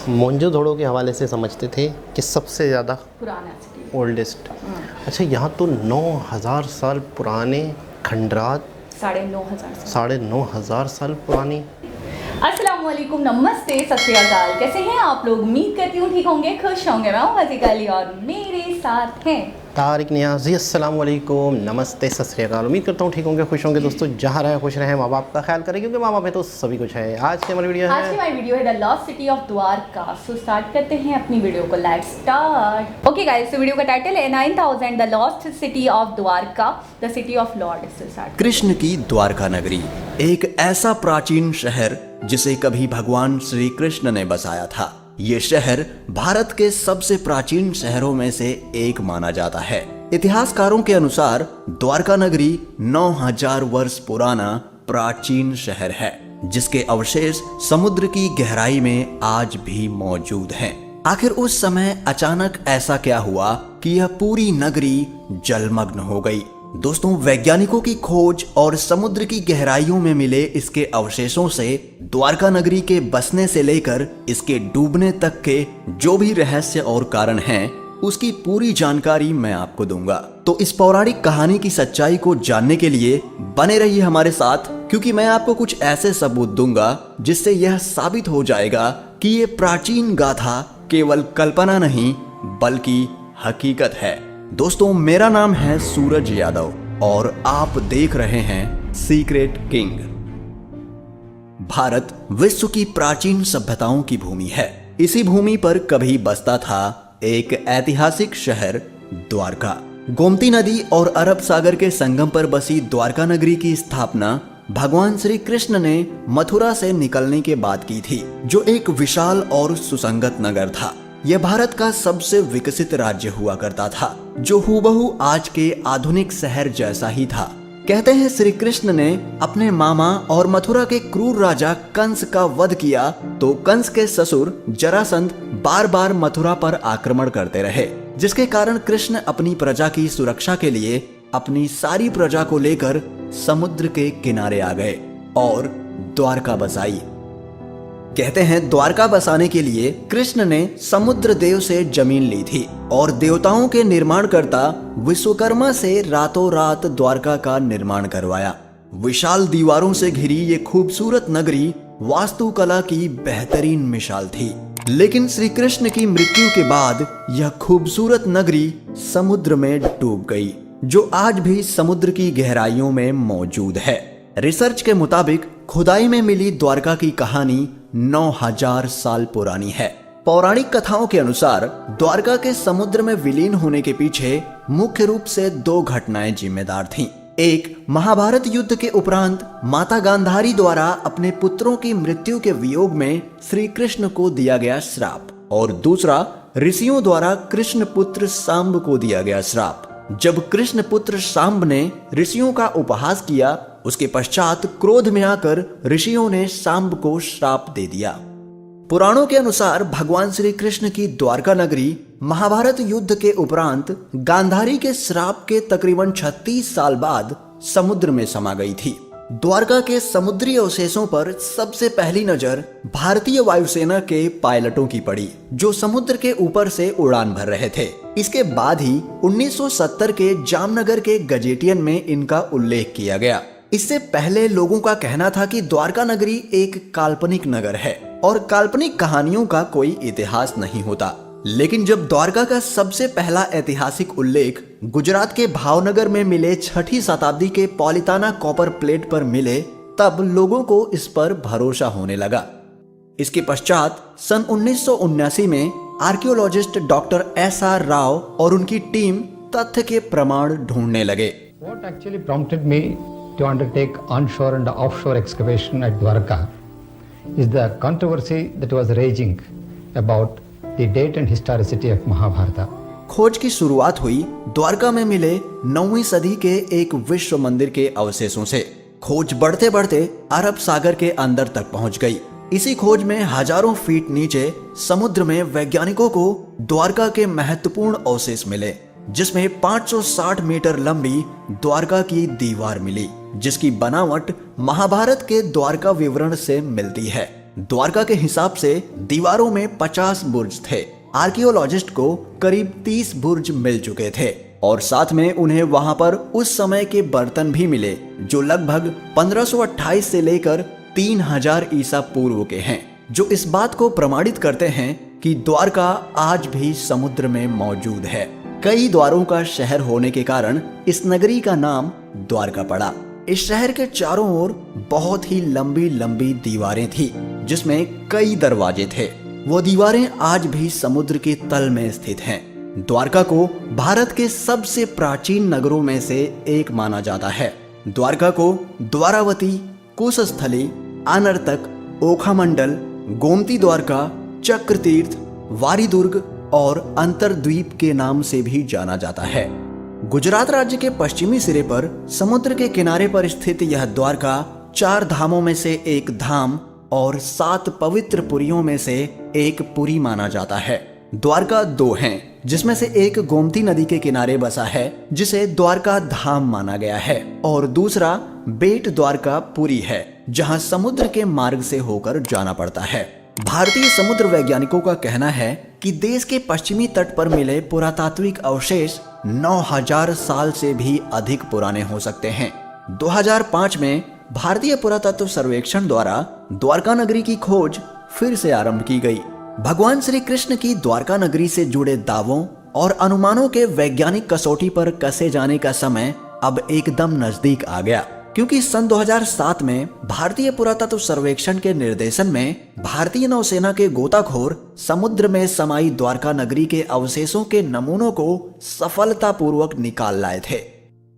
मोहनजोदड़ो के हवाले से समझते थे कि सबसे ज़्यादा पुराना सिटी। ओल्डेस्ट। अच्छा, यहाँ तो 9000 साल पुराने खंडरात, 9,500 साल पुरानी। अस्सलामुअलैकुम, नमस्ते, सत श्री अकाल। कैसे हैं आप लोग? उम्मीद करती हूँ ठीक होंगे, खुश होंगे। मैं हूँ हज़ीका अली और मेरे साथ हैं तारिक नियाज़ी। अस्सलामुअलैकुम, नमस्ते, सत श्री अकाल। उम्मीद करता हूँ ठीक होंगे, खुश होंगे। दोस्तों, जहाँ रहे खुश रहें, माँ बाप का ख्याल करें, क्योंकि माँ बाप है तो सभी कुछ है। आज की हमारी वीडियो है the lost city of Dwarka. So start करते हैं अपनी वीडियो को। Let's start. ओके गाइस, तो वीडियो का टाइटल है 9000 the lost city of Dwarka, the city of Lord. इससे स्टार्ट। कृष्ण की द्वारका नगरी एक ऐसा प्राचीन शहर जिसे कभी भगवान श्री कृष्ण ने बसाया था। ये शहर भारत के सबसे प्राचीन शहरों में से एक माना जाता है। इतिहासकारों के अनुसार द्वारका नगरी 9000 वर्ष पुराना प्राचीन शहर है, जिसके अवशेष समुद्र की गहराई में आज भी मौजूद हैं। आखिर उस समय अचानक ऐसा क्या हुआ कि यह पूरी नगरी जलमग्न हो गई? दोस्तों, वैज्ञानिकों की खोज और समुद्र की गहराइयों में मिले इसके अवशेषों से द्वारका नगरी के बसने से लेकर इसके डूबने तक के जो भी रहस्य और कारण हैं, उसकी पूरी जानकारी मैं आपको दूंगा। तो इस पौराणिक कहानी की सच्चाई को जानने के लिए बने रहिए हमारे साथ, क्योंकि मैं आपको कुछ ऐसे सबूत दूंगा जिससे यह साबित हो जाएगा कि ये प्राचीन गाथा केवल कल्पना नहीं बल्कि हकीकत है। दोस्तों, मेरा नाम है सूरज यादव और आप देख रहे हैं सीक्रेट किंग। भारत विश्व की प्राचीन सभ्यताओं की भूमि है। इसी भूमि पर कभी बसता था एक ऐतिहासिक शहर द्वारका। गोमती नदी और अरब सागर के संगम पर बसी द्वारका नगरी की स्थापना भगवान श्री कृष्ण ने मथुरा से निकलने के बाद की थी, जो एक विशाल और सुसंगत नगर था। यह भारत का सबसे विकसित राज्य हुआ करता था, जो हूबहू आज के आधुनिक शहर जैसा ही था। कहते हैं श्री कृष्ण ने अपने मामा और मथुरा के क्रूर राजा कंस का वध किया, तो कंस के ससुर जरासंध बार बार मथुरा पर आक्रमण करते रहे, जिसके कारण कृष्ण अपनी प्रजा की सुरक्षा के लिए अपनी सारी प्रजा को लेकर समुद्र के किनारे आ गए और द्वारका बसाई। कहते हैं द्वारका बसाने के लिए कृष्ण ने समुद्र देव से जमीन ली थी और देवताओं के निर्माणकर्ता विश्वकर्मा से रातों रात द्वारका का निर्माण करवाया। विशाल दीवारों से घिरी ये खूबसूरत नगरी वास्तुकला की बेहतरीन मिसाल थी। लेकिन श्री कृष्ण की मृत्यु के बाद यह खूबसूरत नगरी समुद्र में डूब गई, जो आज भी समुद्र की गहराइयों में मौजूद है। रिसर्च के मुताबिक खुदाई में मिली द्वारका की कहानी 9000 साल पुरानी है। पौराणिक कथाओं के अनुसार द्वारका के समुद्र में विलीन होने के पीछे मुख्य रूप से 2 घटनाएं जिम्मेदार थीं। एक, महाभारत युद्ध के उपरांत माता गांधारी द्वारा अपने पुत्रों की मृत्यु के वियोग में श्री कृष्ण को दिया गया श्राप, और दूसरा, ऋषियों द्वारा कृष्ण पुत्र सांब को दिया गया श्राप। जब कृष्ण पुत्र सांब ने ऋषियों का उपहास किया, उसके पश्चात क्रोध में आकर ऋषियों ने सांब को श्राप दे दिया। पुराणों के अनुसार भगवान श्री कृष्ण की द्वारका नगरी महाभारत युद्ध के उपरांत गांधारी के श्राप के तकरीबन 36 साल बाद समुद्र में समा गई थी। द्वारका के समुद्री अवशेषों पर सबसे पहली नजर भारतीय वायुसेना के पायलटों की पड़ी, जो समुद्र के ऊपर से उड़ान भर रहे थे। इसके बाद ही 1970 के जामनगर के गजेटियन में इनका उल्लेख किया गया। इससे पहले लोगों का कहना था कि द्वारका नगरी एक काल्पनिक नगर है और काल्पनिक कहानियों का कोई इतिहास नहीं होता। लेकिन जब द्वारका का सबसे पहला ऐतिहासिक उल्लेख गुजरात के भावनगर में मिले 6ठी शताब्दी के पॉलिताना कॉपर प्लेट पर मिले, तब लोगों को इस पर भरोसा होने लगा। इसके पश्चात सन 1979 में आर्कियोलॉजिस्ट डॉक्टर SR राव और उनकी टीम तथ्य के प्रमाण ढूंढने लगे। What actually prompted me to undertake onshore and offshore excavation at Dwarka is the controversy that was raging about the date and historicity of Mahabharata. खोज की शुरुआत हुई द्वारका में मिले 9वीं सदी के एक विश्व मंदिर के अवशेषों से। खोज बढ़ते बढ़ते अरब सागर के अंदर तक पहुंच गई। इसी खोज में हजारों फीट नीचे समुद्र में वैज्ञानिकों को द्वारका के महत्वपूर्ण अवशेष मिले, जिसमें 560 मीटर लंबी द्वारका की दीवार मिली, जिसकी बनावट महाभारत के द्वारका विवरण से मिलती है। द्वारका के हिसाब से दीवारों में 50 बुर्ज थे। आर्कियोलॉजिस्ट को करीब 30 बुर्ज मिल चुके थे और साथ में उन्हें वहां पर उस समय के बर्तन भी मिले जो लगभग 1528 से लेकर 3000 ईसा पूर्व के हैं, जो इस बात को प्रमाणित करते हैं कि द्वारका आज भी समुद्र में मौजूद है। कई द्वारों का शहर होने के कारण इस नगरी का नाम द्वारका पड़ा। इस शहर के चारों ओर बहुत ही लंबी लंबी दीवारें थी जिसमें कई दरवाजे थे। वो दीवारें आज भी समुद्र के तल में स्थित हैं। द्वारका को भारत के सबसे प्राचीन नगरों में से एक माना जाता है। द्वारका को द्वारावती, कुशस्थली, अनर्तक, ओखामंडल, गोमती द्वारका, चक्रतीर्थ, वारीदुर्ग और अंतरद्वीप के नाम से भी जाना जाता है। गुजरात राज्य के पश्चिमी सिरे पर समुद्र के किनारे पर स्थित यह द्वारका 4 धामों में से एक धाम और 7 पवित्र पुरियों में से एक पुरी माना जाता है। द्वारका 2 हैं, जिसमें से एक गोमती नदी के किनारे बसा है जिसे द्वारका धाम माना गया है और दूसरा बेट द्वारका पुरी है जहां समुद्र के मार्ग से होकर जाना पड़ता है। भारतीय समुद्र वैज्ञानिकों का कहना है कि देश के पश्चिमी तट पर मिले पुरातात्विक अवशेष 9000 साल से भी अधिक पुराने हो सकते हैं। 2005 में भारतीय पुरातत्व सर्वेक्षण द्वारा द्वारका नगरी की खोज फिर से आरंभ की गई। भगवान श्री कृष्ण की द्वारका नगरी से जुड़े दावों और अनुमानों के वैज्ञानिक कसौटी पर कसे जाने का समय अब एकदम नजदीक आ गया, क्योंकि सन 2007 में भारतीय पुरातत्व सर्वेक्षण के निर्देशन में भारतीय नौसेना के गोताखोर समुद्र में समाई द्वारका नगरी के अवशेषों के नमूनों को सफलतापूर्वक निकाल लाए थे।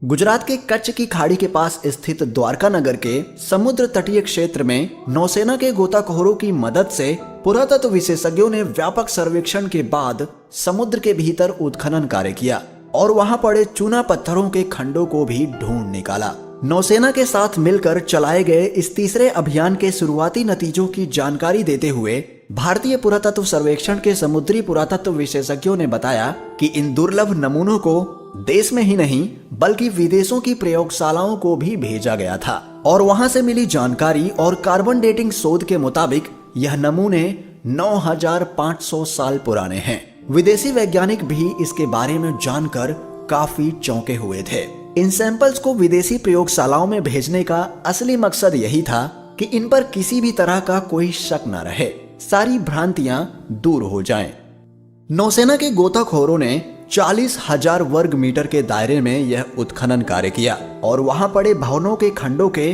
गुजरात के कच्छ की खाड़ी के पास स्थित द्वारका नगर के समुद्र तटीय क्षेत्र में नौसेना के गोताखोरों की मदद से पुरातत्व विशेषज्ञों ने व्यापक सर्वेक्षण के बाद समुद्र के भीतर उत्खनन कार्य किया और वहां पड़े चूना पत्थरों के खंडों को भी ढूंढ निकाला। नौसेना के साथ मिलकर चलाए गए इस तीसरे अभियान के शुरुआती नतीजों की जानकारी देते हुए भारतीय पुरातत्व सर्वेक्षण के समुद्री पुरातत्व विशेषज्ञों ने बताया कि इन दुर्लभ नमूनों को देश में ही नहीं बल्कि विदेशों की प्रयोगशालाओं को भी भेजा गया था और वहां से मिली जानकारी और कार्बन डेटिंग शोध के मुताबिक यह नमूने 9500 साल पुराने हैं। विदेशी वैज्ञानिक भी इसके बारे में जानकर काफी चौंके हुए थे। इन सैंपल्स को विदेशी प्रयोगशालाओं में भेजने का असली मकसद यही था कि इन पर किसी भी तरह का कोई शक न रहे, सारी भ्रांतियां दूर हो जाएं। नौसेना के गोताखोरों ने 40,000 वर्ग मीटर के दायरे में यह उत्खनन कार्य किया और वहां पड़े भवनों के खंडों के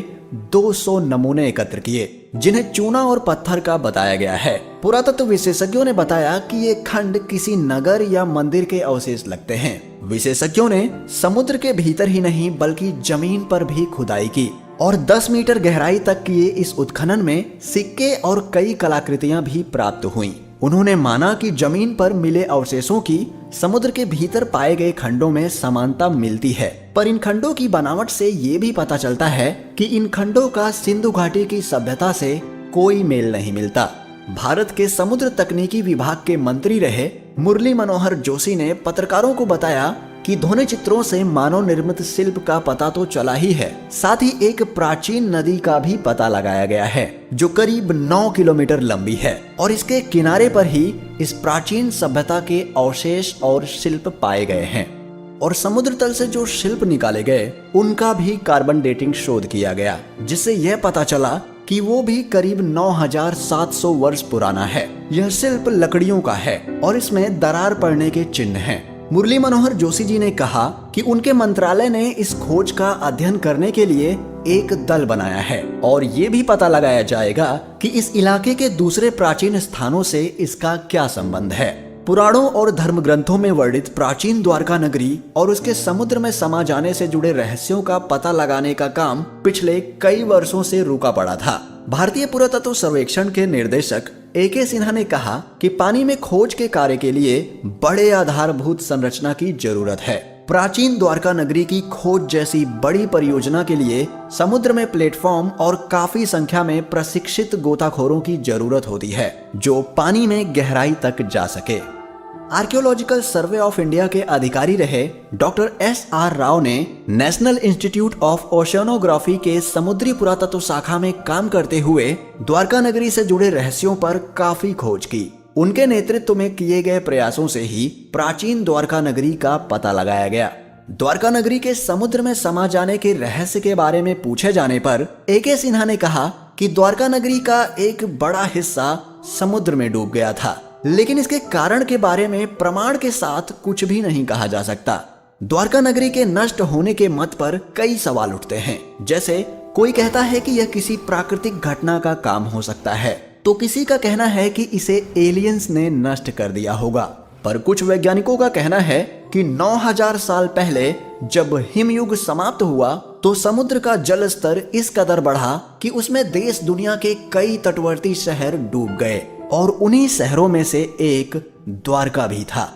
200 नमूने एकत्र किए जिन्हें चूना और पत्थर का बताया गया है। पुरातत्व विशेषज्ञों ने बताया कि ये खंड किसी नगर या मंदिर के अवशेष लगते हैं। विशेषज्ञों ने समुद्र के भीतर ही नहीं बल्कि जमीन पर भी खुदाई की और 10 मीटर गहराई तक किए इस उत्खनन में सिक्के और कई कलाकृतियां भी प्राप्त हुईं। उन्होंने माना कि जमीन पर मिले अवशेषों की समुद्र के भीतर पाए गए खंडों में समानता मिलती है, पर इन खंडों की बनावट से ये भी पता चलता है कि इन खंडों का सिंधु घाटी की सभ्यता से कोई मेल नहीं मिलता। भारत के समुद्र तकनीकी विभाग के मंत्री रहे मुरली मनोहर जोशी ने पत्रकारों को बताया कि ध्वनि चित्रों से मानव निर्मित शिल्प का पता तो चला ही है, साथ ही एक प्राचीन नदी का भी पता लगाया गया है जो करीब 9 किलोमीटर लंबी है और इसके किनारे पर ही इस प्राचीन सभ्यता के अवशेष और शिल्प पाए गए हैं। और समुद्र तल से जो शिल्प निकाले गए उनका भी कार्बन डेटिंग शोध किया गया, जिससे यह पता चला कि वो भी करीब 9700 वर्ष पुराना है। यह शिल्प लकड़ियों का है और इसमें दरार पड़ने के चिन्ह हैं। मुरली मनोहर जोशी जी ने कहा कि उनके मंत्रालय ने इस खोज का अध्ययन करने के लिए एक दल बनाया है और ये भी पता लगाया जाएगा कि इस इलाके के दूसरे प्राचीन स्थानों से इसका क्या संबंध है। पुराणों और धर्म ग्रंथों में वर्णित प्राचीन द्वारका नगरी और उसके समुद्र में समा जाने से जुड़े रहस्यों का पता लगाने का काम पिछले कई वर्षों से रुका पड़ा था। भारतीय पुरातत्व सर्वेक्षण के निर्देशक AK सिन्हा ने कहा कि पानी में खोज के कार्य के लिए बड़े आधारभूत संरचना की जरूरत है। प्राचीन द्वारका नगरी की खोज जैसी बड़ी परियोजना के लिए समुद्र में प्लेटफॉर्म और काफी संख्या में प्रशिक्षित गोताखोरों की जरूरत होती है जो पानी में गहराई तक जा सके। आर्कियोलॉजिकल सर्वे ऑफ इंडिया के अधिकारी रहे डॉक्टर SR राव ने नेशनल इंस्टीट्यूट ऑफ ओशियनोग्राफी के समुद्री पुरातत्व शाखा में काम करते हुए द्वारका नगरी से जुड़े रहस्यों पर काफी खोज की। उनके नेतृत्व में किए गए प्रयासों से ही प्राचीन द्वारका नगरी का पता लगाया गया। द्वारका नगरी के समुद्र में समा जाने के रहस्य के बारे में पूछे जाने पर AK सिन्हा ने कहा कि द्वारका नगरी का एक बड़ा हिस्सा समुद्र में डूब गया था, लेकिन इसके कारण के बारे में प्रमाण के साथ कुछ भी नहीं कहा जा सकता। द्वारका नगरी के नष्ट होने के मत पर कई सवाल उठते हैं, जैसे कोई कहता है कि यह किसी प्राकृतिक घटना का काम हो सकता है, तो किसी का कहना है कि इसे एलियंस ने नष्ट कर दिया होगा। पर कुछ वैज्ञानिकों का कहना है कि 9000 साल पहले जब हिमयुग समाप्त हुआ तो समुद्र का जल स्तर इस कदर बढ़ा कि उसमें देश दुनिया के कई तटवर्ती शहर डूब गए और उन्हीं शहरों में से एक द्वारका भी था।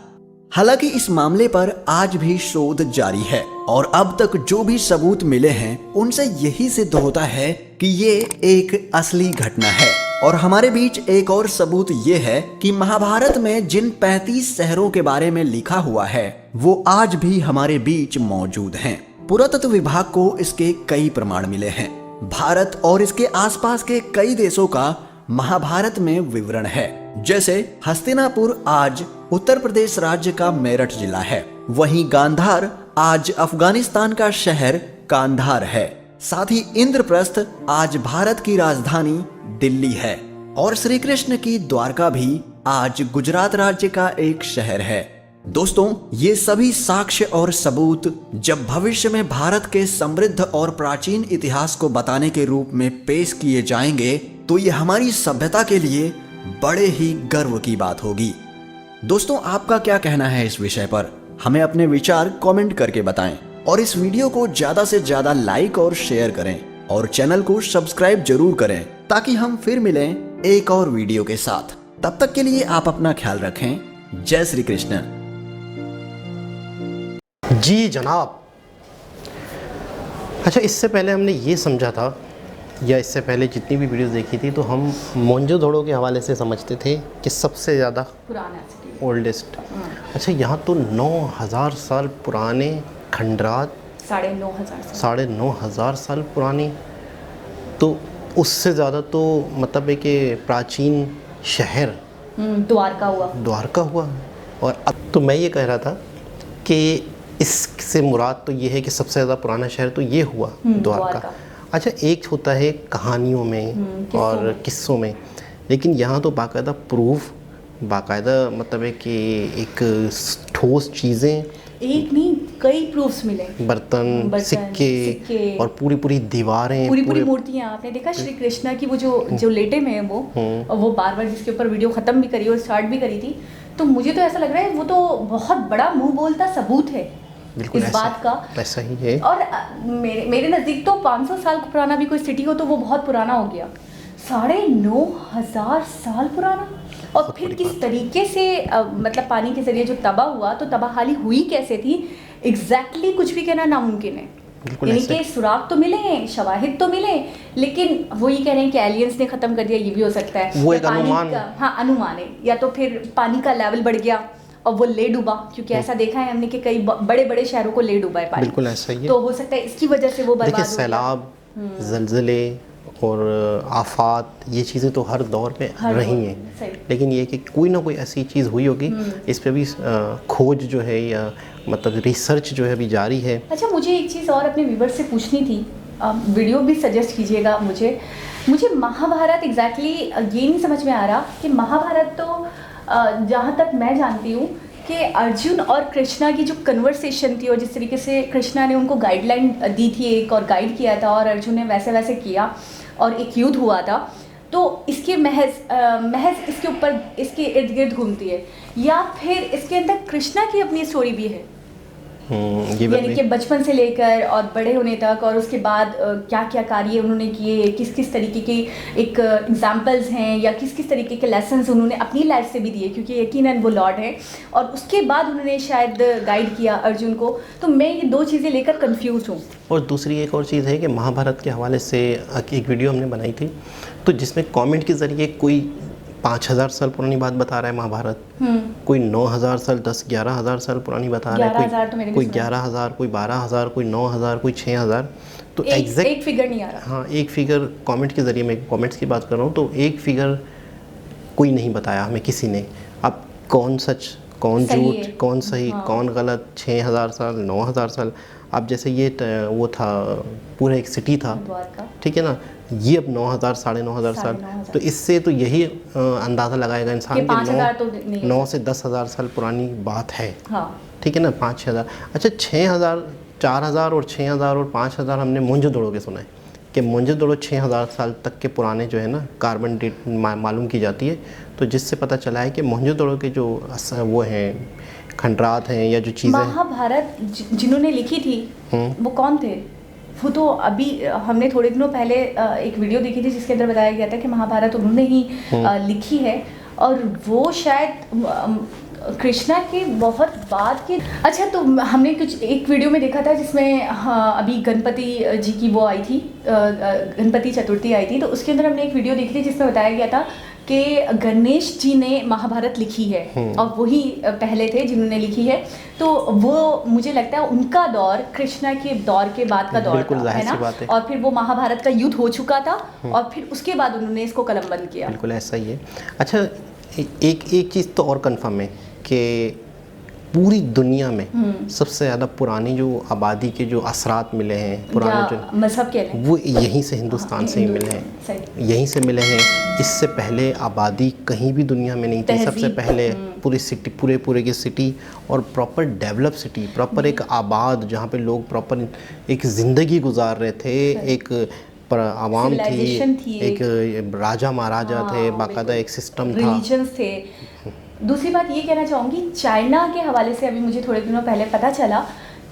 हालांकि इस मामले पर आज भी शोध जारी है और अब तक जो भी सबूत मिले हैं उनसे यही सिद्ध होता है कि ये एक असली घटना है। और हमारे बीच एक और सबूत ये है कि महाभारत में जिन 35 शहरों के बारे में लिखा हुआ है वो आज भी हमारे बीच मौजूद हैं। पुरातत्व विभाग को इसके कई प्रमाण मिले हैं। भारत और इसके आसपास के कई देशों का महाभारत में विवरण है, जैसे हस्तिनापुर आज उत्तर प्रदेश राज्य का मेरठ जिला है, वहीं गांधार आज अफगानिस्तान का शहर कांधार है, साथ ही इंद्रप्रस्थ आज भारत की राजधानी दिल्ली है और श्री कृष्ण की द्वारका भी आज गुजरात राज्य का एक शहर है। दोस्तों, ये सभी साक्ष्य और सबूत जब भविष्य में भारत के समृद्ध और प्राचीन इतिहास को बताने के रूप में पेश किए जाएंगे तो ये हमारी सभ्यता के लिए बड़े ही गर्व की बात होगी। दोस्तों, आपका क्या कहना है इस विषय पर? हमें अपने विचार कमेंट करके बताएं और इस वीडियो को ज्यादा से ज्यादा लाइक और शेयर करें और चैनल को सब्सक्राइब जरूर करें ताकि हम फिर मिलें एक और वीडियो के साथ। तब तक के लिए आप अपना ख्याल रखें। जय श्री कृष्ण। जी जनाब। अच्छा, इससे पहले हमने ये समझा था, या इससे पहले जितनी भी वीडियोस देखी थी, तो हम मोहनजोदड़ो के हवाले से समझते थे कि सबसे ज़्यादा पुराना सिटी, ओल्डेस्ट। अच्छा, यहाँ तो 9000 साल पुराने खंडरात, 9,500 साल पुरानी, तो उससे ज़्यादा तो मतलब है कि प्राचीन शहर द्वारका हुआ। और अब तो मैं ये कह रहा था कि इससे मुराद तो ये है कि सबसे ज़्यादा पुराना शहर तो ये हुआ द्वारका। अच्छा, एक होता है कहानियों में और किस्सों में, लेकिन यहाँ तो बाकायदा प्रूफ, बाकायदा मतलब है कि एक ठोस चीज़ें, एक नहीं कई प्रूफ्स मिले, बर्तन, सिक्के और पूरी दीवारें, पूरी मूर्तियाँ। आपने देखा श्री कृष्णा की वो जो लेटे में है वो बार जिसके ऊपर वीडियो ख़त्म भी करी और स्टार्ट भी करी थी, तो मुझे तो ऐसा लग रहा है वो तो बहुत बड़ा मुंह बोलता सबूत है इस बात का। ऐसा ही है। और मेरे नज़दीक तो 500 साल पुराना भी कोई सिटी हो तो वो बहुत पुराना हो गया। 9,500 साल पुराना, और फिर किस तरीके से मतलब पानी के जरिए जो तबाह हुआ, तो तबाहाली हुई कैसे थी एग्जैक्टली कुछ भी कहना नामुमकिन है। यानी कि सुराग तो मिले हैं, शवाहिद तो मिले, लेकिन वो ये कह रहे हैं कि एलियंस ने ख़त्म कर दिया, ये भी हो सकता है। वो एक अनुमान, हाँ अनुमान है, या तो फिर पानी का लेवल बढ़ गया और वो ले डूबा, क्योंकि ऐसा देखा है हमने कि कई बड़े शहरों को ले डूबा है पानी। बिल्कुल ऐसा ही है। तो हो सकता है इसकी वजह से वो बर्बाद हो गया। सैलाब, ज़लज़ले और आफात, ये चीज़ें तो हर दौर में रही हैं, लेकिन ये कि कोई ना कोई ऐसी चीज़ हुई होगी। इस पे भी खोज जो है या मतलब रिसर्च जो है अभी जारी है। अच्छा, मुझे एक चीज़ और अपने व्यूअर्स से पूछनी थी, वीडियो भी सजेस्ट कीजिएगा मुझे महाभारत एग्जैक्टली ये नहीं समझ में आ रहा कि महाभारत तो जहाँ तक मैं जानती हूँ कि अर्जुन और कृष्णा की जो कन्वर्सेशन थी और जिस तरीके से कृष्णा ने उनको गाइडलाइन दी थी एक और गाइड किया था और अर्जुन ने वैसे किया और एक युद्ध हुआ था, तो इसके महज इसके ऊपर इसके इर्द गिर्द घूमती है, या फिर इसके अंदर कृष्णा की अपनी स्टोरी भी है? यानी कि बचपन से लेकर और बड़े होने तक, और उसके बाद क्या क्या कार्य उन्होंने किए, किस तरीके के एक एग्जाम्पल्स हैं या किस तरीके के लेसन्स उन्होंने अपनी लाइफ से भी दिए, क्योंकि यकीनन वो लॉर्ड है, और उसके बाद उन्होंने शायद गाइड किया अर्जुन को। तो मैं ये दो चीज़ें लेकर कंफ्यूज हूँ। और दूसरी एक और चीज़ है कि महाभारत के हवाले से एक वीडियो हमने बनाई थी, तो जिसमें कमेंट के ज़रिए कोई 5000 साल पुरानी बात बता रहा है महाभारत, कोई 9000 साल 10-11 साल पुरानी बता रहा है, 11,000 तो मैंने भी कोई सुना। 11,000, कोई 12,000, कोई 9,000, कोई 6,000। तो एक फिगर नहीं आ रहा। हाँ, एक फिगर कमेंट के ज़रिए, मैं कमेंट्स की बात कर रहा हूँ, तो एक फिगर कोई नहीं बताया हमें किसी ने। अब कौन सच, कौन झूठ, कौन सही, कौन गलत, 6,000 साल, 9,000 साल। अब जैसे ये वो था, पूरा एक सिटी था, ठीक है ना, ये अब 9,000 9,500 साल, तो इससे तो यही अंदाज़ा लगाएगा इंसान कि 9 से 10,000 साल पुरानी बात है, ठीक है ना, 5-6,000। अच्छा, 6,000, 4,000 और 6,000 और 5,000 हमने मोहनजोदड़ो के सुना है कि मोहनजोदड़ो 6,000 साल तक के पुराने जो है ना कार्बन डेट मालूम की जाती है। तो जिससे पता चला है कि मोहनजोदड़ो के जो वो हैं खंडरात हैं या जो चीज़ें, महाभारत जिन्होंने लिखी थी वो कौन थे? वो तो अभी हमने थोड़े दिनों पहले एक वीडियो देखी थी जिसके अंदर बताया गया था कि महाभारत उन्होंने ही लिखी है, और वो शायद कृष्णा के बहुत बाद के। अच्छा, तो हमने कुछ एक वीडियो में देखा था जिसमें अभी गणपति जी की वो आई थी, गणपति चतुर्थी आई थी, तो उसके अंदर हमने एक वीडियो देखी थी जिसमें बताया गया था कि गणेश जी ने महाभारत लिखी है और वही पहले थे जिन्होंने लिखी है। तो वो मुझे लगता है उनका दौर कृष्णा के दौर के बाद का दौर था, है ना? और फिर वो महाभारत का युद्ध हो चुका था और फिर उसके बाद उन्होंने इसको कलमबंद किया। बिल्कुल ऐसा ही है। अच्छा, एक चीज़ तो और कंफर्म है कि पूरी दुनिया में सबसे ज़्यादा पुरानी जो आबादी के जो असरात मिले हैं, पुराने जो मजहब के, वो यहीं से हिंदुस्तान से ही मिले हैं, यहीं से मिले हैं। इससे पहले आबादी कहीं भी दुनिया में नहीं थी। सबसे पहले पूरी सिटी, पूरे की सिटी, और प्रॉपर डेवलप सिटी, प्रॉपर एक आबाद, जहाँ पे लोग प्रॉपर एक ज़िंदगी गुजार रहे थे, एक आवाम थी, एक राजा महाराजा थे, बाकायदा एक सिस्टम था, रिलीजन्स थे। दूसरी बात ये कहना चाहूँगी, चाइना के हवाले से अभी मुझे थोड़े दिनों पहले पता चला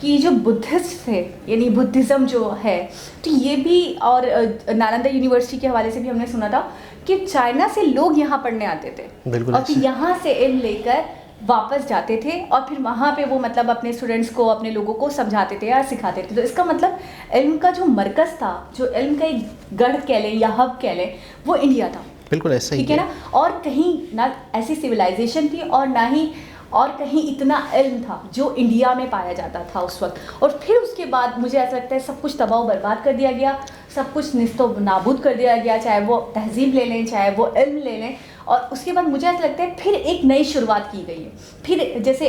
कि जो बुद्धिस्ट थे, यानी बुद्धिज़्म जो है, तो ये भी, और नालंदा यूनिवर्सिटी के हवाले से भी हमने सुना था कि चाइना से लोग यहाँ पढ़ने आते थे, और फिर यहाँ से इल्म लेकर वापस जाते थे और फिर वहाँ पे वो मतलब अपने स्टूडेंट्स को, अपने लोगों को समझाते थे या सिखाते थे। तो इसका मतलब इल्म का जो मरकज़ था, जो इल्म का एक गढ़ कह लें या हब कह लें, वो इंडिया था। बिल्कुल ऐसा ही, ठीक है ना? और कहीं ना ऐसी सिविलाइजेशन थी और ना ही और कहीं इतना इल्म था जो इंडिया में पाया जाता था उस वक्त। और फिर उसके बाद मुझे ऐसा लगता है सब कुछ तबाह बर्बाद कर दिया गया, सब कुछ निस्तो नाबूद कर दिया गया, चाहे वो तहजीब ले लें, चाहे वो इल्म ले लें। और उसके बाद मुझे ऐसा लगता है फिर एक नई शुरुआत की गई है, फिर जैसे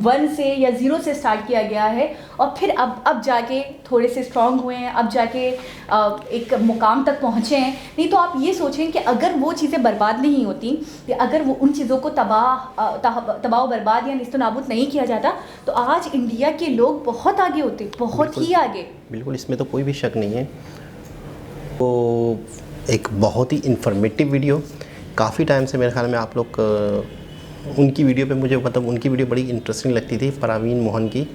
1 से या 0 से स्टार्ट किया गया है, और फिर अब जाके थोड़े से स्ट्रॉन्ग हुए हैं, अब जाके एक मुकाम तक पहुँचे हैं। नहीं तो आप ये सोचें कि अगर वो चीज़ें बर्बाद नहीं होती, अगर वो उन चीज़ों को तबाह बर्बाद या निस्तो नाबूद नहीं किया जाता, तो आज इंडिया के लोग बहुत आगे होते, बहुत ही आगे। बिल्कुल, इसमें तो कोई भी शक नहीं है। तो एक बहुत ही इंफॉर्मेटिव वीडियो, काफ़ी टाइम से मेरे ख्याल में आप लोग उनकी वीडियो पे, मुझे मतलब उनकी वीडियो बड़ी इंटरेस्टिंग लगती थी, परवीन मोहन की,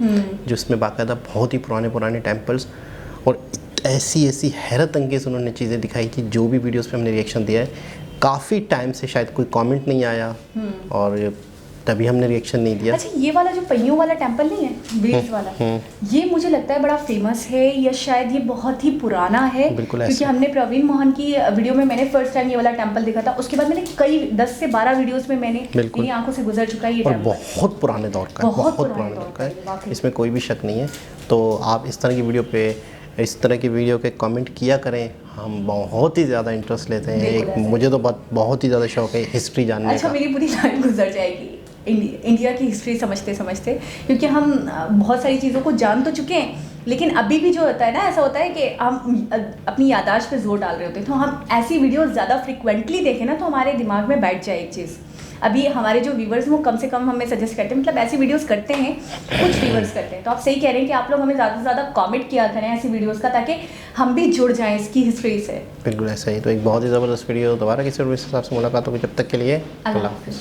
जिसमें बाकायदा बहुत ही पुराने टेम्पल्स और ऐसी हैरत अंगेज़ उन्होंने चीज़ें दिखाई कि जो भी वीडियोस पे हमने रिएक्शन दिया है, काफ़ी टाइम से शायद कोई कमेंट नहीं आया और तभी हमने रिएक्शन नहीं दिया। अच्छा, ये वाला जो पहियों वाला टेम्पल नहीं है, व्हील्स वाला, ये मुझे लगता है बड़ा फेमस है, या शायद ये बहुत ही पुराना है, क्योंकि हमने प्रवीण मोहन की वीडियो में मैंने फर्स्ट टाइम ये वाला टेम्पल देखा था। उसके बाद मैंने कई 10 से 12 वीडियोस में मैंने मेरी आंखों से गुजर चुका है ये टेम्पल। बहुत पुराने दौर का है, बहुत पुराने दौर का है, इसमें कोई भी शक नहीं है। तो आप इस तरह की वीडियो पे, इस तरह की वीडियो के कमेंट किया करें, हम बहुत ही ज़्यादा इंटरेस्ट लेते हैं। मुझे तो बहुत ही ज़्यादा शौक है हिस्ट्री जानने का। अच्छा, मेरी पूरी लाइफ गुजर जाएगी इंडिया की हिस्ट्री समझते समझते, क्योंकि हम बहुत सारी चीज़ों को जान तो चुके हैं, लेकिन अभी भी जो होता है ना, ऐसा होता है कि हम अपनी याददाश्त पे जोर डाल रहे होते हैं। तो हम ऐसी वीडियोस ज़्यादा फ्रिक्वेंटली देखें ना, तो हमारे दिमाग में बैठ जाए एक चीज़। अभी हमारे जो व्यूवर्स वो कम से कम हमें सजेस्ट करते हैं, मतलब ऐसी वीडियोस करते हैं, कुछ व्यूवर्स करते हैं। तो आप सही कह रहे हैं कि आप लोग हमें ज़्यादा से ज़्यादा कमेंट किया करें ऐसी वीडियोस का, ताकि हम भी जुड़ जाएं इसकी हिस्ट्री से। बिल्कुल ऐसा ही। तो एक बहुत ही ज़बरदस्त वीडियो, दोबारा किसी और हिसाब से मुलाकात होगी, जब तक के लिए अल्लाह हाफ़िज़।